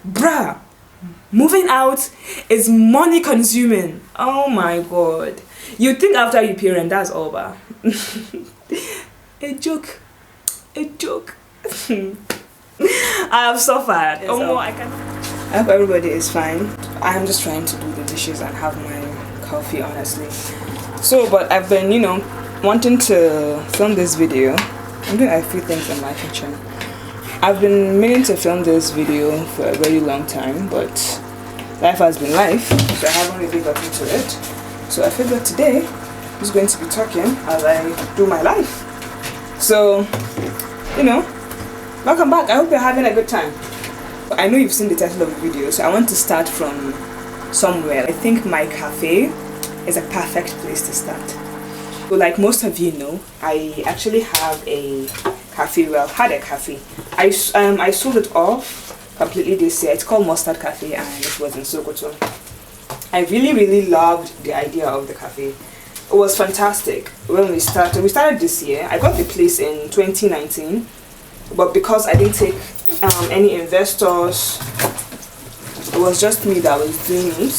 bruh, moving out is money consuming. Oh my god. You think after you parent that's over. A joke. I have suffered. Yes, I hope everybody is fine. I'm just trying to do the dishes and have my coffee, honestly. So, but I've been, wanting to film this video. I'm doing a few things in my kitchen. I've been meaning to film this video for a very long time, but life has been life, so I haven't really gotten to it. So I figured today I'm just going to be talking as I do my life. So, welcome back. I hope you're having a good time. I know you've seen the title of the video, so I want to start from somewhere. I think my cafe is a perfect place to start. So like most of you know, I actually have a cafe. Well, had a cafe. I sold it off completely this year. It's called Mustard Cafe and it was in Sokoto. I really loved the idea of the cafe. It was fantastic when we started. We started this year. I got the place in 2019, but because I didn't take any investors, it was just me that was doing it.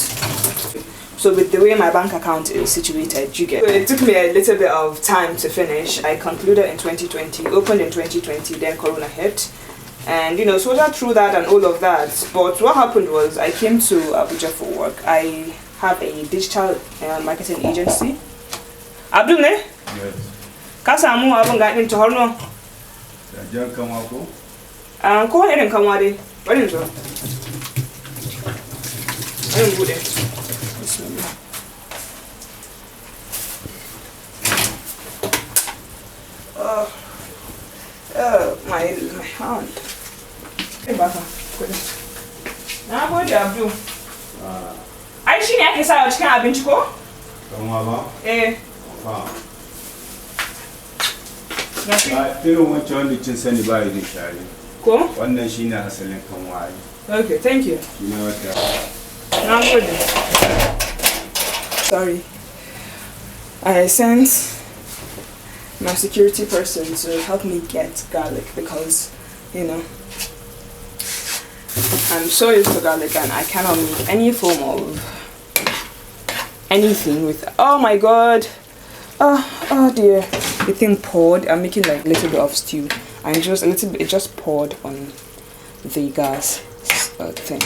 So with the way my bank account is situated, you get. So it took me a little bit of time to finish. I concluded in 2020, opened in 2020, then Corona hit. And so that through that and all of that. But what happened was I came to Abuja for work. I have a digital marketing agency. Abdul ne? Yes. Kasamu abang gatin to horno. Jan kamako? Ko wani irin kanwa dai. Bari zo. Bari bude. Bismillah. My hand. Hey baka. Na gode Abdul. Ai shine ake sa cikin abinci ko? Kanwa ba? Eh. Ba. Irin wancan wanda kin sani ba yi da shari. Ko? Wannan shine asalin kanwa. Okay, thank you. You know what? Na gode. Sorry. I sent my security person to help me get garlic because, I'm so used to garlic and I cannot make any form of anything with. Oh my god. Oh dear. The thing poured. I'm making like a little bit of stew and just a little bit. It just poured on the gas thing.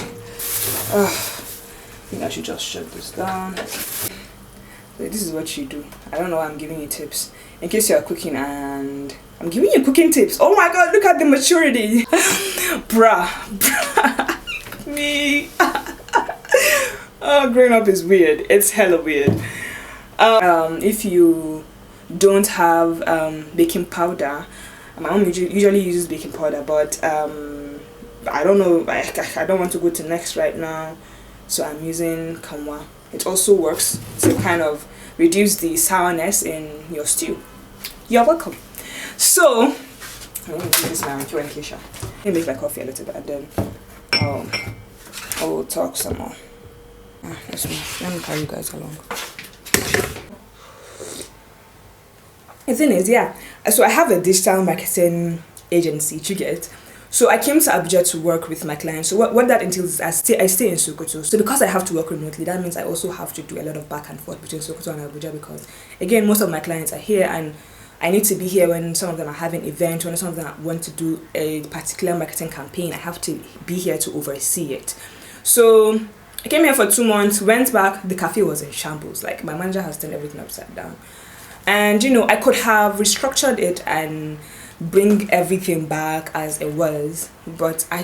I think I should just shut this down. So this is what you do. I don't know why I'm giving you tips. In case you're cooking and I'm giving you cooking tips. Oh my god, look at the maturity. bruh. Me. Oh, growing up is weird. It's hella weird. If you don't have baking powder, my mom usually uses baking powder, but I don't know. I don't want to go to next right now, so I'm using kanwa. It also works to kind of reduce the sourness in your stew. You're welcome. So I'm going to do this now. Let me make my coffee a little bit and then I will talk some more. Let me carry you guys along. The thing is, yeah, so I have a digital marketing agency, you get. So I came to Abuja to work with my clients. So what that entails is I stay in Sokoto. So because I have to work remotely, that means I also have to do a lot of back and forth between Sokoto and Abuja because, again, most of my clients are here and I need to be here when some of them are having events, when some of them want to do a particular marketing campaign. I have to be here to oversee it. So I came here for 2 months, went back, the cafe was in shambles. Like my manager has turned everything upside down. And I could have restructured it and bring everything back as it was, but I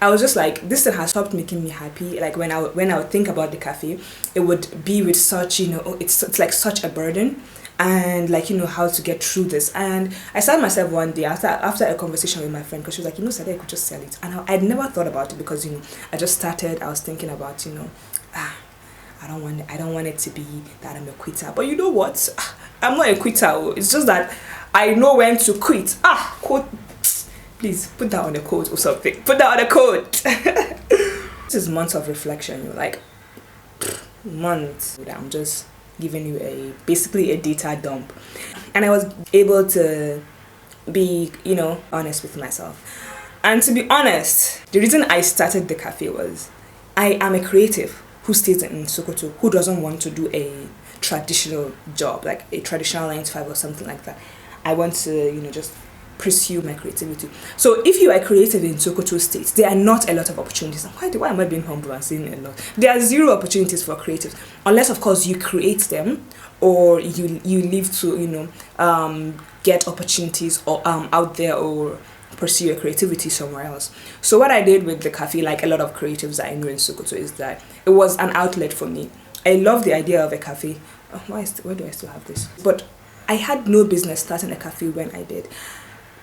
was just like, this thing has stopped making me happy. Like when I would think about the cafe, it would be with such it's like such a burden, and like how to get through this. And I said myself one day after a conversation with my friend, because she was like, Sady, I could just sell it, and I'd never thought about it because I just started. I was thinking about I don't want it to be that I'm a quitter. But you know what? I'm not a quitter. It's just that I know when to quit. Quote. Please put that on a quote or something. Put that on a quote. This is months of reflection. Like months. I'm just giving you basically a data dump. And I was able to be, honest with myself. And to be honest, the reason I started the cafe was I am a creative who stays in Sokoto, who doesn't want to do a traditional job, like a traditional 9 to 5 or something like that. I want to, just pursue my creativity. So if you are creative in Sokoto State, there are not a lot of opportunities. Why am I being humble and saying a lot? There are zero opportunities for creatives, unless of course you create them or you live to get opportunities or out there or pursue your creativity somewhere else. So what I did with the cafe, like a lot of creatives that I know in Sokoto, is that it was an outlet for me. I love the idea of a cafe. Why do I still have this? But I had no business starting a cafe when I did.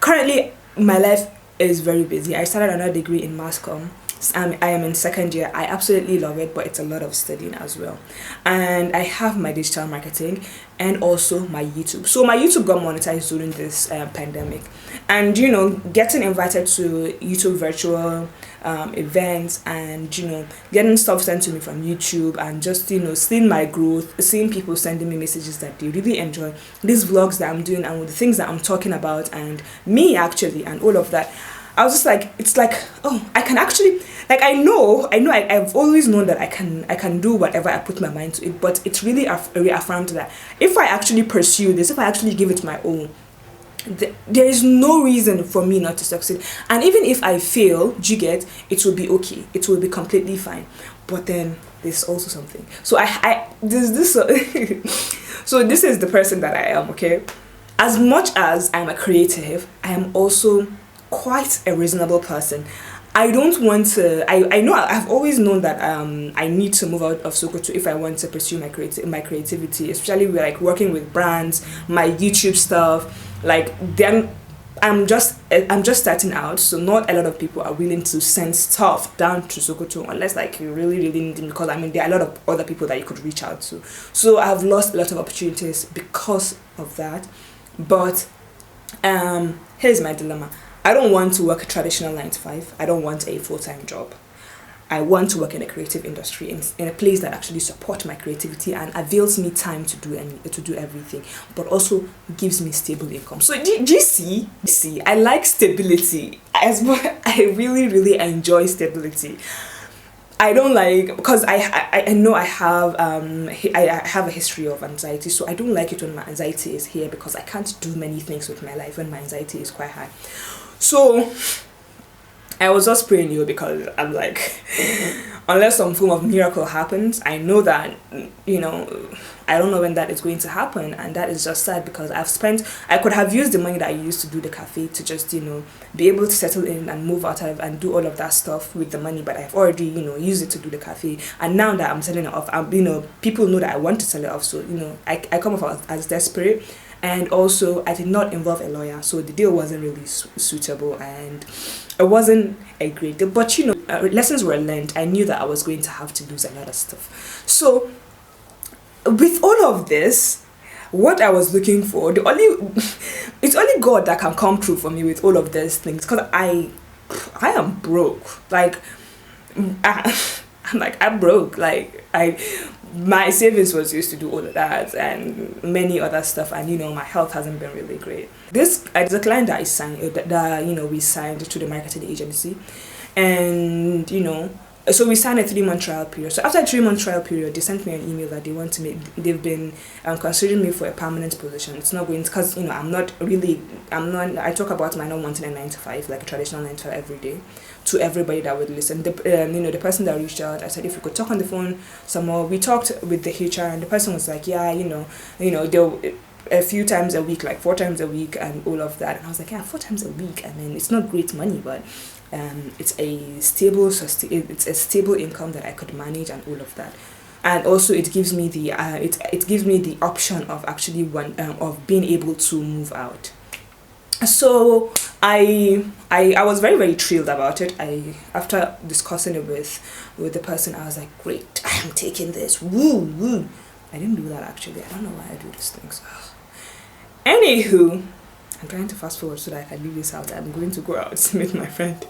Currently, my life is very busy. I started another degree in mass comm. I am in second year. I absolutely love it, but it's a lot of studying as well. And I have my digital marketing and also my YouTube. So my YouTube got monetized during this pandemic. And, getting invited to YouTube virtual events and, getting stuff sent to me from YouTube and just, seeing my growth, seeing people sending me messages that they really enjoy these vlogs that I'm doing and the things that I'm talking about and me actually and all of that. I was just like, it's like, oh, I can actually, like, I've always known that I can do whatever I put my mind to it, but it's really reaffirmed that if I actually pursue this, if I actually give it my all, there is no reason for me not to succeed. And even if I fail, it will be okay. It will be completely fine. But then there's also something. So so this is the person that I am, okay? As much as I'm a creative, I am also quite a reasonable person. I don't want to. I know I've always known that I need to move out of Sokoto if I want to pursue my creativity, especially with like working with brands, my YouTube stuff. Like then I'm just starting out, so not a lot of people are willing to send stuff down to Sokoto unless like you really need them, because there are a lot of other people that you could reach out to. So I've lost a lot of opportunities because of that. But here's my dilemma. I don't want to work a traditional 9 to 5. I don't want a full-time job. I want to work in a creative industry, in a place that actually supports my creativity and avails me time to do everything, but also gives me stable income. So do you see? I like stability. As much, I really enjoy stability. I don't like, because I know I have a history of anxiety, so I don't like it when my anxiety is here because I can't do many things with my life when my anxiety is quite high. So I was just praying because I'm like, unless some form of miracle happens, I know that, I don't know when that is going to happen. And that is just sad because I could have used the money that I used to do the cafe to just, be able to settle in and move out of and do all of that stuff with the money. But I've already, used it to do the cafe. And now that I'm selling it off, people know that I want to sell it off. So, I come off as desperate. And also, I did not involve a lawyer, so the deal wasn't really suitable, and it wasn't a great deal. But lessons were learned. I knew that I was going to have to lose a lot of stuff. So, with all of this, what I was looking for, it's only God that can come through for me with all of these things, because I am broke. Like, I'm broke. Like my savings was used to do all of that and many other stuff, and my health hasn't been really great. There's a client that I signed that we signed to the marketing agency, and so we signed a 3-month trial period. So after a 3-month trial period, they sent me an email that they've been considering me for a permanent position. It's not going, because I talk about my not wanting a 9 to 5, like a traditional 9 to 5 every day, to everybody that would listen. The person that reached out, I said if we could talk on the phone some more. We talked with the HR, and the person was like, yeah, they'll a few times a week, like 4 times a week and all of that. And I was like, yeah, 4 times a week. I mean, it's not great money, but it's a stable income that I could manage and all of that. And also it gives me the it gives me the option of actually of being able to move out. So I was very, very thrilled about it. After discussing it with the person, I was like, great, I am taking this. Woo. I didn't do that actually. I don't know why I do these things. Anywho, I'm trying to fast forward so that I can leave this out. I'm going to go out to meet my friend.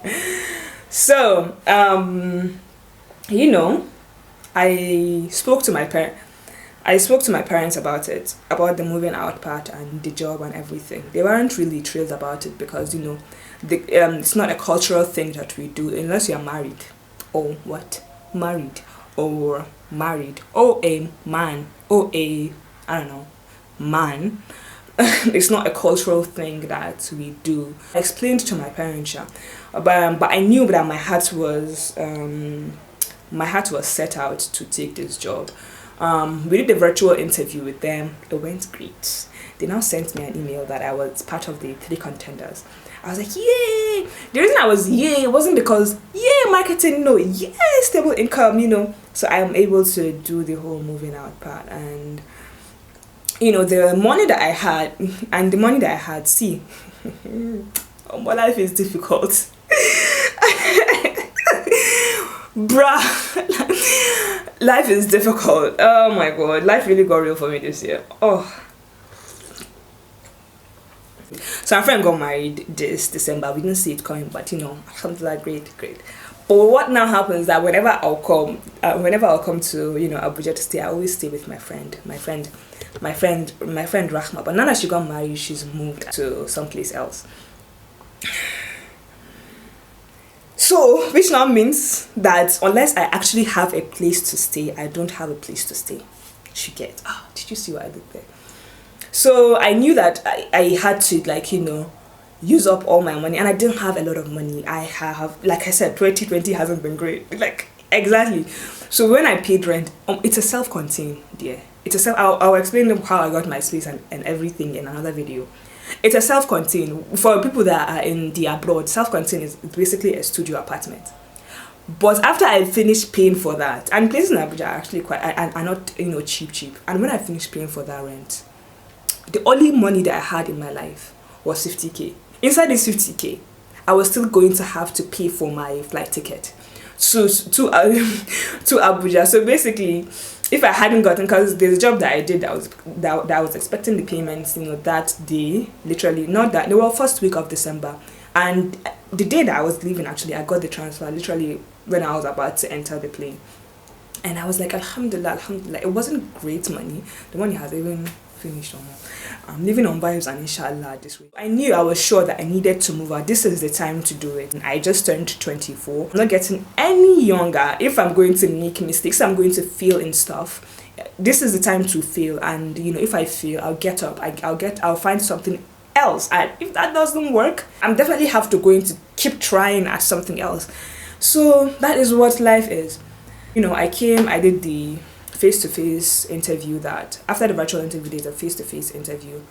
So, I spoke to my parents about it, about the moving out part and the job and everything. They weren't really thrilled about it because, it's not a cultural thing that we do unless you're married or what? Married or married or a man or a, I don't know, man. It's not a cultural thing that we do. I explained to my parents, yeah, but I knew that my heart was set out to take this job. We did a virtual interview with them. It went great. They now sent me an email that I was part of the 3 contenders. I was like, yay! The reason I was yay wasn't because, yay, marketing, no, yay, stable income, you know. So I'm able to do the whole moving out part. And, you know, the money that I had, see, my life is difficult. Bruh, life is difficult. Oh my god, life really got real for me this year. Oh. So my friend got married this December. We didn't see it coming, but you know, alhamdulillah, great. But what now happens is that whenever I'll come to, you know, Abuja to stay, I always stay with my friend Rahma. But now that she got married, she's moved to someplace else. So, which now means that unless I actually have a place to stay, I don't have a place to stay. You get? Oh, did you see what I did there? So I knew that I had to, like, you know, use up all my money, and I didn't have a lot of money. I have, like I said, 2020 hasn't been great. Like, exactly. So when I paid rent, it's a self-contained, yeah. I'll explain how I got my space and everything in another video. It's a self-contained. For people that are in the abroad, self-contained is basically a studio apartment. But after I finished paying for that, and places in Abuja are actually are not, you know, cheap. And when I finished paying for that rent, the only money that I had in my life was 50k. Inside this 50k, I was still going to have to pay for my flight ticket to Abuja. So basically, if I hadn't gotten, because there's a job that I did that I was expecting the payments, you know, that day, literally, not that, they were first week of December, and the day that I was leaving, actually, I got the transfer literally when I was about to enter the plane, and I was like, alhamdulillah. It wasn't great money. The money has even finished. I'm living on vibes and inshallah this week. I knew, I was sure that I needed to move out. This is the time to do it. I just turned 24. I'm not getting any younger. If I'm going to make mistakes, I'm going to fail in stuff, this is the time to fail. And you know, if I fail, I'll get up. I'll find something else. And if that doesn't work, I'm definitely going to keep trying at something else. So that is what life is. You know, I did the face-to-face interview. That after the virtual interview, there's a face-to-face interview.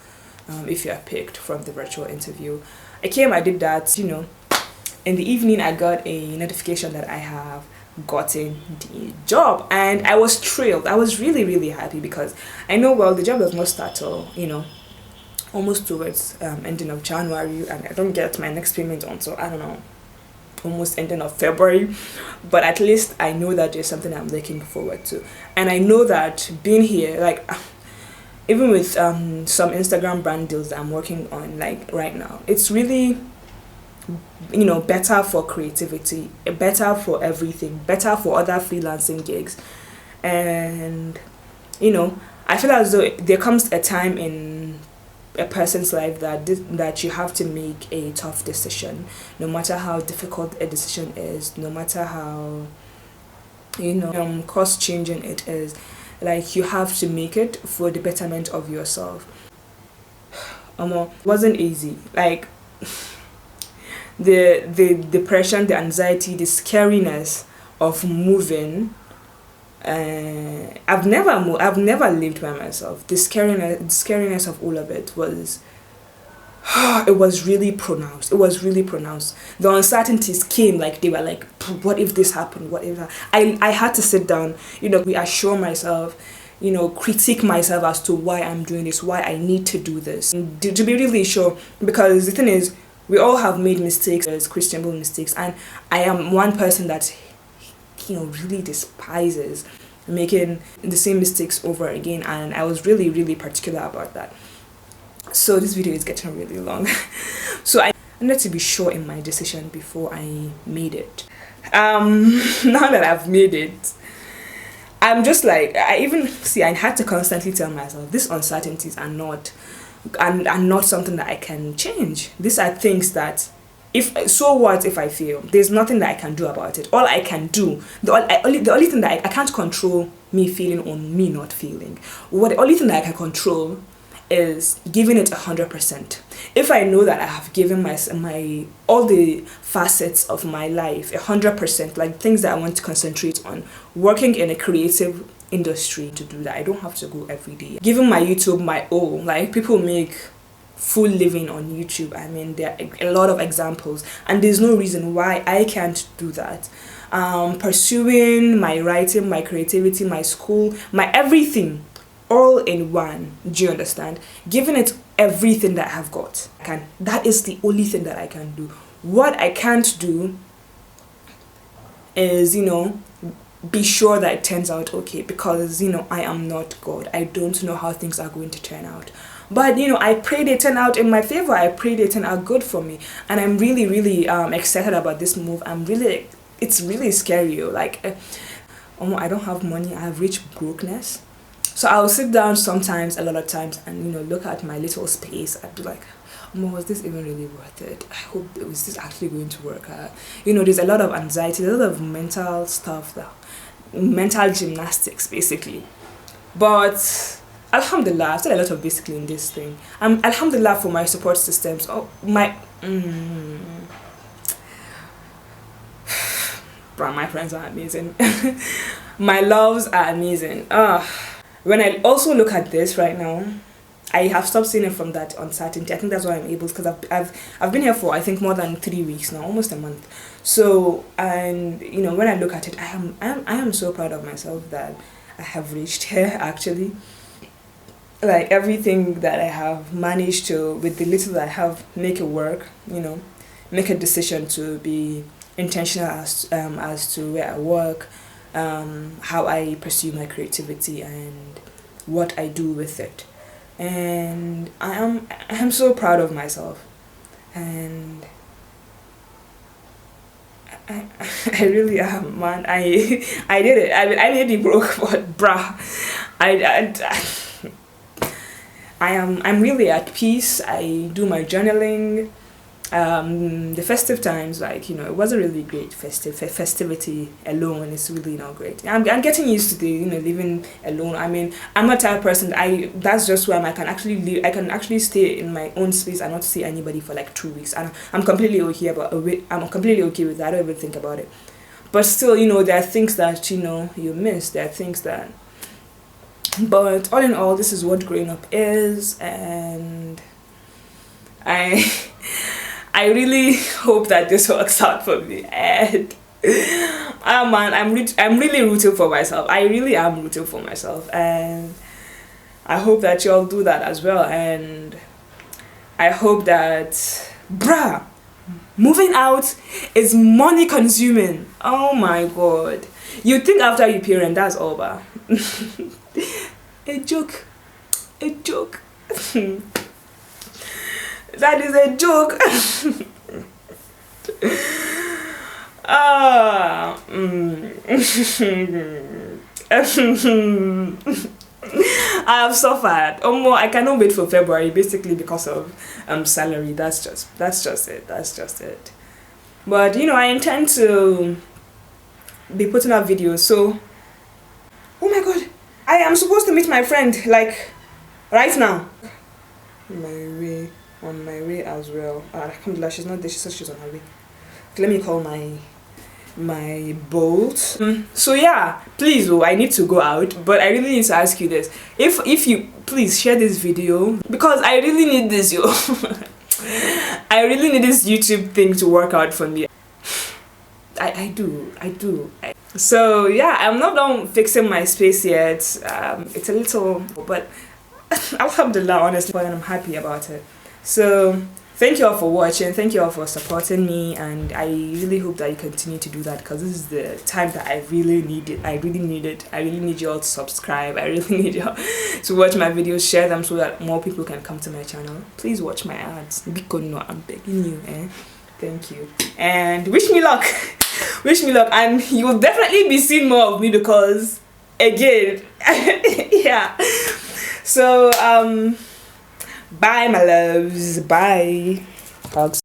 If you are picked from the virtual interview, I did that. You know, in the evening, I got a notification that I have gotten the job, and I was thrilled. I was really happy because I know, well, the job does not start till, you know, almost towards ending of January, and I don't get my next payment until, I don't know, almost ending of February. But at least I know that there's something I'm looking forward to, and I know that being here, like, even with some Instagram brand deals that I'm working on, like right now, it's really, you know, better for creativity, better for everything, better for other freelancing gigs. And you know, I feel as though there comes a time in a person's life that you have to make a tough decision, no matter how difficult a decision is, no matter how, you know, cost changing it is. Like, you have to make it for the betterment of yourself. It wasn't easy. Like, the depression, the anxiety, the scariness of moving. I've never lived by myself. The scariness of all of it was, it was really pronounced. The uncertainties came, like, they were like, what if this happened? What if that? I had to sit down, you know, reassure myself, you know, critique myself as to why I'm doing this, why I need to do this, to be really sure. Because the thing is, we all have made mistakes, as questionable mistakes, and I am one person that, you know, really despises making the same mistakes over again, and I was really particular about that. So this video is getting really long. So I wanted to be sure in my decision before I made it. Now that I've made it, I'm just like, I had to constantly tell myself, these uncertainties are not something that I can change. These are things that if so what if I fail? There's nothing that I can do about it. All I can do, the only thing that I can't control me feeling or me not feeling. The only thing that I can control is giving it 100%. If I know that I have given my all the facets of my life 100%, like things that I want to concentrate on, working in a creative industry to do that, I don't have to go every day. Giving my YouTube my all, like people make full living on YouTube. I mean, there are a lot of examples, and there's no reason why I can't do that. Pursuing my writing, my creativity, my school, my everything, all in one. Do you understand? Giving it everything that I have got. That is the only thing that I can do. What I can't do is, be sure that it turns out okay, because I am not God. I don't know how things are going to turn out. But I pray they turn out in my favor. I pray they turn out good for me, and I'm really, really excited about this move. It's really scary. Like, I don't have money. I have reached brokenness. So I'll sit down sometimes, a lot of times, and look at my little space. I'd be like, was this even really worth it? I hope, is this actually going to work? There's a lot of anxiety, a lot of mental stuff, mental gymnastics basically. But alhamdulillah, I've said a lot of basically in this thing. Alhamdulillah for my support systems. My friends are amazing. My loves are amazing. When I also look at this right now, I have stopped seeing it from that uncertainty. I think that's why I'm able, because I've been here for I think more than 3 weeks now, almost a month. So, and when I look at it, I am so proud of myself that I have reached here actually. Like everything that I have managed to, with the little that I have, make it work. Make a decision to be intentional as to where I work, how I pursue my creativity, and what I do with it. And I am so proud of myself, and I really am, man. I did it. I may be broke, but bruh, I'm really at peace. I do my journaling. The festive times, it wasn't really great. Festivity alone is really not great. I'm getting used to the living alone. I mean, I'm not the type of person. That's just where I can actually live. I can actually stay in my own space and not see anybody for like 2 weeks, and I'm completely okay I'm completely okay with that. I don't even think about it. But still, there are things that you miss. There are things that. But all in all, this is what growing up is, and I really hope that this works out for me. And man, I'm really rooting for myself. I really am rooting for myself, and I hope that y'all do that as well. And I hope that, bruh, moving out is money consuming. Oh my god. You think after you parent, that's over. A joke. That is a joke. I have suffered. I cannot wait for February, basically because of salary. That's just it. But I intend to be putting up videos. So, oh my god, I am supposed to meet my friend like right now. On my way as well. Alhamdulillah, she's not there. She said she's on her way. Let me call my Bolt. So yeah, please, I need to go out, but I really need to ask you this. If you please share this video, because I really need this, yo. I really need this YouTube thing to work out for me. I do. So yeah, I'm not done fixing my space yet. It's a little, but alhamdulillah, honestly, and I'm happy about it. So thank you all for watching, thank you all for supporting me, and I really hope that you continue to do that, because this is the time that I really need it. I really need you all to subscribe. I really need you all to watch my videos, share them so that more people can come to my channel. Please watch my ads, because no, I'm begging you. Thank you, and wish me luck. Wish me luck, and you will definitely be seeing more of me, because again, yeah. So bye my loves, bye. Hugs.